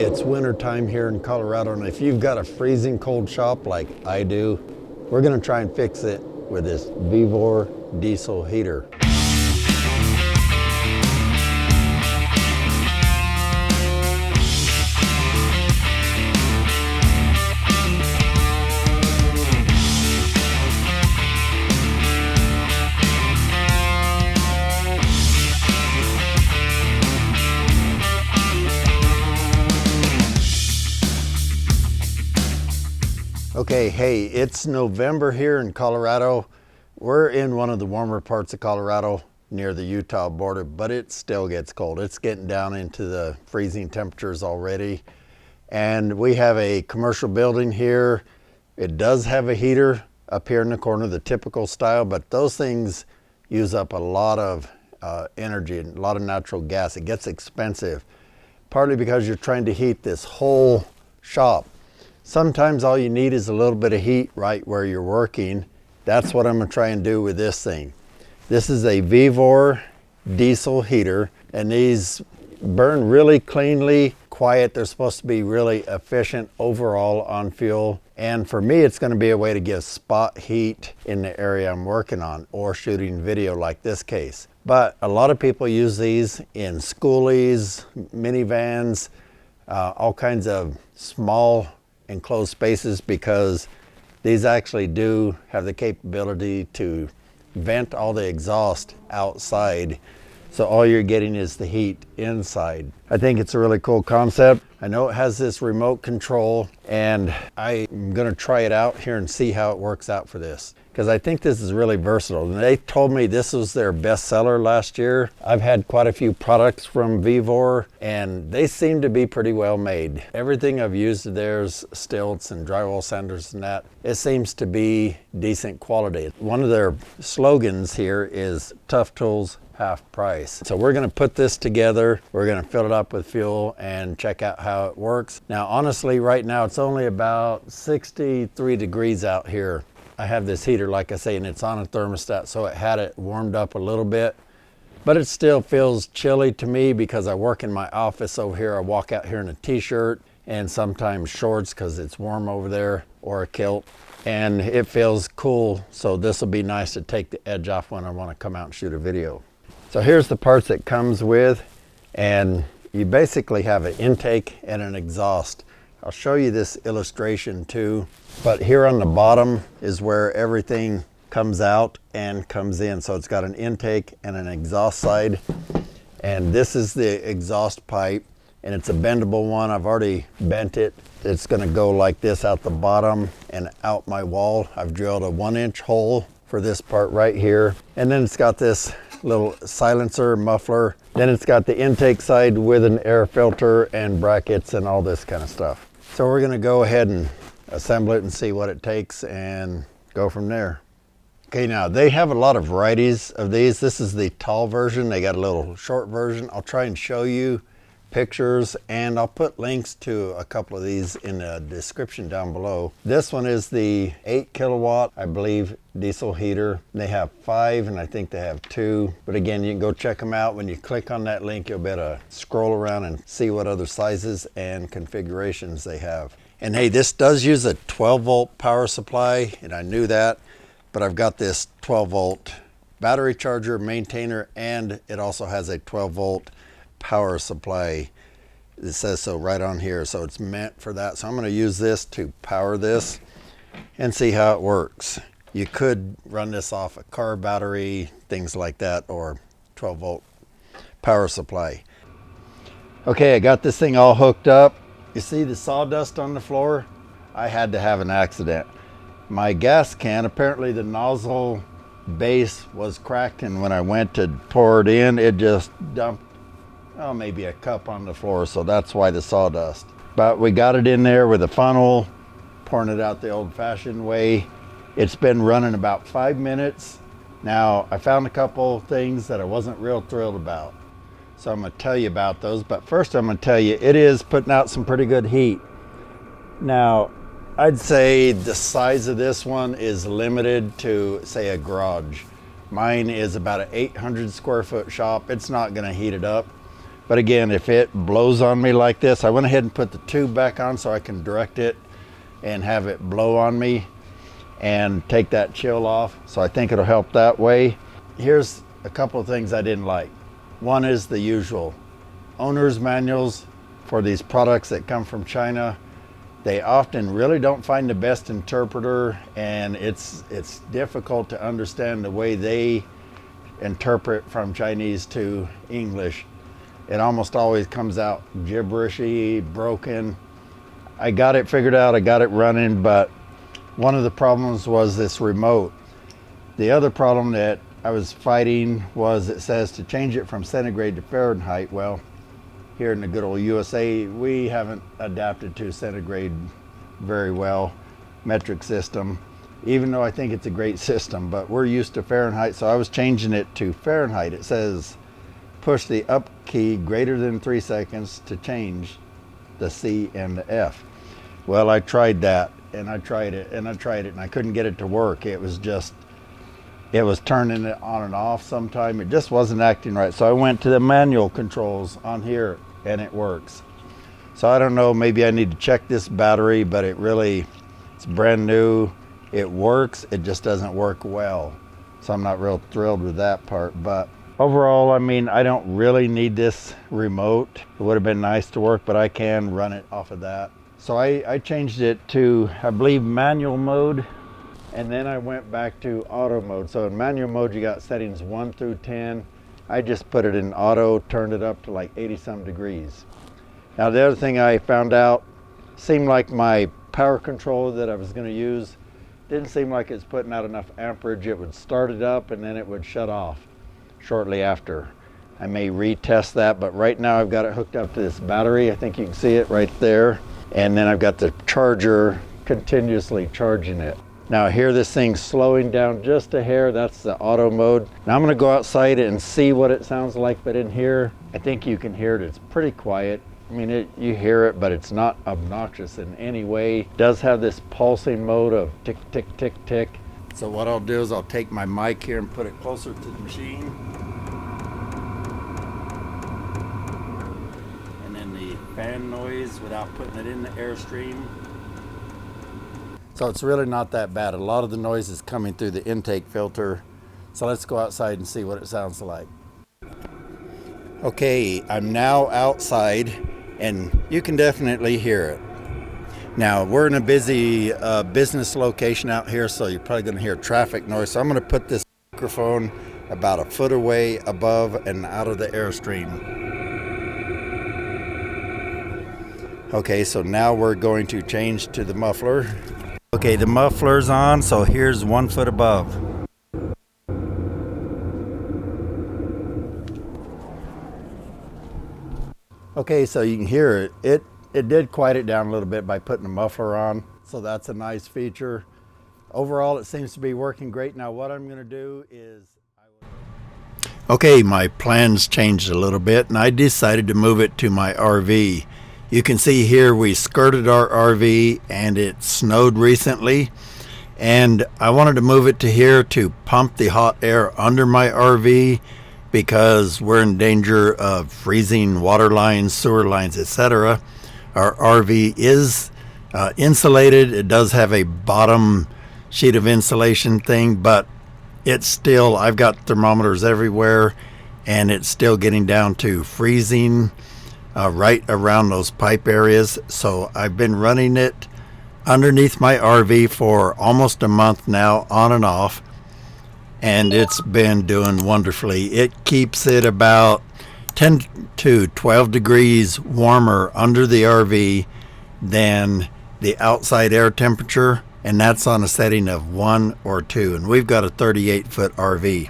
It's winter time here in Colorado, and if you've got a freezing cold shop like I do, we're gonna try and fix it with this Vevor Diesel Heater. Okay, hey, it's November here in Colorado. We're in one of the warmer parts of Colorado near the Utah border, but it still gets cold. It's getting down into the freezing temperatures already. And we have a commercial building here. It does have a heater up here in the corner, the typical style, but those things use up a lot of energy and a lot of natural gas. It gets expensive, partly because you're trying to heat this whole shop. Sometimes all you need is a little bit of heat right where you're working. That's what I'm gonna try and do with this thing. This is a Vevor Diesel Heater, and these burn really cleanly, quiet. They're supposed to be really efficient overall on fuel. And for me, it's gonna be a way to give spot heat in the area I'm working on or shooting video like this case. But a lot of people use these in schoolies, minivans, all kinds of small enclosed spaces, because these actually do have the capability to vent all the exhaust outside, so all you're getting is the heat inside. I think it's a really cool concept. I know it has this remote control, and I'm gonna try it out here and see how it works out for this, because I think this is really versatile. And they told me this was their best seller last year. I've had quite a few products from Vevor, and they seem to be pretty well made. Everything I've used of theirs, stilts and drywall sanders and that, it seems to be decent quality. One of their slogans here is tough tools, half price. So we're gonna put this together, we're gonna fill it up with fuel and check out how it works. Now, honestly, right now it's only about 63 degrees out here. I have this heater, like I say, and it's on a thermostat, so it had it warmed up a little bit, but it still feels chilly to me because I work in my office over here. I walk out here in a t-shirt and sometimes shorts because it's warm over there, or a kilt, and it feels cool. So this will be nice to take the edge off when I want to come out and shoot a video. So here's the parts it comes with, and you basically have an intake and an exhaust. I'll show you this illustration too, but here on the bottom is where everything comes out and comes in. So it's got an intake and an exhaust side, and this is the exhaust pipe, and it's a bendable one. I've already bent it. It's gonna go like this out the bottom and out my wall. I've drilled a 1-inch hole for this part right here, and then it's got this little silencer muffler. Then it's got the intake side with an air filter and brackets and all this kind of stuff. So we're gonna go ahead and assemble it and see what it takes and go from there. Okay, now they have a lot of varieties of these. This is the tall version. They got a little short version. I'll try and show you pictures, and I'll put links to a couple of these in the description down below. This one is the 8 kilowatt, I believe, diesel heater. They have 5, and I think they have 2. But again, you can go check them out. When you click on that link, you'll be able to scroll around and see what other sizes and configurations they have. And hey, this does use a 12-volt power supply, and I knew that, but I've got this 12-volt battery charger maintainer, and it also has a 12-volt power supply. It says so right on here, so it's meant for that. So I'm going to use this to power this and see how it works. You could run this off a car battery, things like that, or 12-volt power supply. Okay, I got this thing all hooked up. You see the sawdust on the floor? I had to have an accident. My gas can, apparently the nozzle base was cracked, and when I went to pour it in, it just dumped maybe a cup on the floor, so that's why the sawdust. But we got it in there with a funnel, pouring it out the old-fashioned way. It's been running about 5 minutes. Now, I found a couple things that I wasn't real thrilled about, so I'm gonna tell you about those. But first I'm gonna tell you, it is putting out some pretty good heat. Now, I'd say the size of this one is limited to, say, a garage. Mine is about an 800 square foot shop. It's not gonna heat it up. But again, if it blows on me like this, I went ahead and put the tube back on so I can direct it and have it blow on me and take that chill off. So I think it'll help that way. Here's a couple of things I didn't like. One is the usual owner's manuals for these products that come from China. They often really don't find the best interpreter, and it's difficult to understand the way they interpret from Chinese to English. It almost always comes out gibberishy, broken. I got it figured out, I got it running, but one of the problems was this remote. The other problem that I was fighting was it says to change it from centigrade to Fahrenheit. Well, here in the good old USA, we haven't adapted to centigrade very well, metric system, even though I think it's a great system, but we're used to Fahrenheit, so I was changing it to Fahrenheit. It says push the up key greater than 3 seconds to change the C and the F. Well, I tried that, and I tried it, and I tried it, and I couldn't get it to work. It was turning it on and off sometime. It just wasn't acting right. So I went to the manual controls on here, and it works. So I don't know, maybe I need to check this battery, but it's brand new. It works, it just doesn't work well. So I'm not real thrilled with that part. But overall, I mean, I don't really need this remote. It would have been nice to work, but I can run it off of that. So I changed it to, I believe, manual mode. And then I went back to auto mode. So in manual mode, you got settings 1 through 10. I just put it in auto, turned it up to like 80-some degrees. Now the other thing I found out, seemed like my power controller that I was going to use didn't seem like it's putting out enough amperage. It would start it up and then it would shut off shortly after. I may retest that, but right now I've got it hooked up to this battery. I think you can see it right there. And then I've got the charger continuously charging it. Now here this thing's slowing down just a hair. That's the auto mode. Now I'm going to go outside and see what it sounds like, but in here I think you can hear it. It's pretty quiet. I mean, you hear it, but it's not obnoxious in any way. It does have this pulsing mode of tick, tick, tick, tick. So what I'll do is I'll take my mic here and put it closer to the machine. And then the fan noise without putting it in the airstream. So it's really not that bad. A lot of the noise is coming through the intake filter. So let's go outside and see what it sounds like. Okay, I'm now outside and you can definitely hear it. Now we're in a busy business location out here, so you're probably going to hear traffic noise. So I'm going to put this microphone about a foot away above and out of the airstream. Okay, so now we're going to change to the muffler. Okay, the muffler's on, so here's 1 foot above. Okay, so you can hear it. It did quiet it down a little bit by putting the muffler on, so that's a nice feature. Overall, it seems to be working great. Now what I'm going to do is... Okay, my plans changed a little bit, and I decided to move it to my RV. You can see here we skirted our RV, and it snowed recently, and I wanted to move it to here to pump the hot air under my RV, because we're in danger of freezing water lines, sewer lines, etc. Our RV is insulated. It does have a bottom sheet of insulation thing, but it's still, I've got thermometers everywhere, and it's still getting down to freezing right around those pipe areas. So I've been running it underneath my RV for almost a month now, on and off. And it's been doing wonderfully. It keeps it about 10 to 12 degrees warmer under the RV than the outside air temperature, and that's on a setting of 1 or 2. And we've got a 38-foot RV.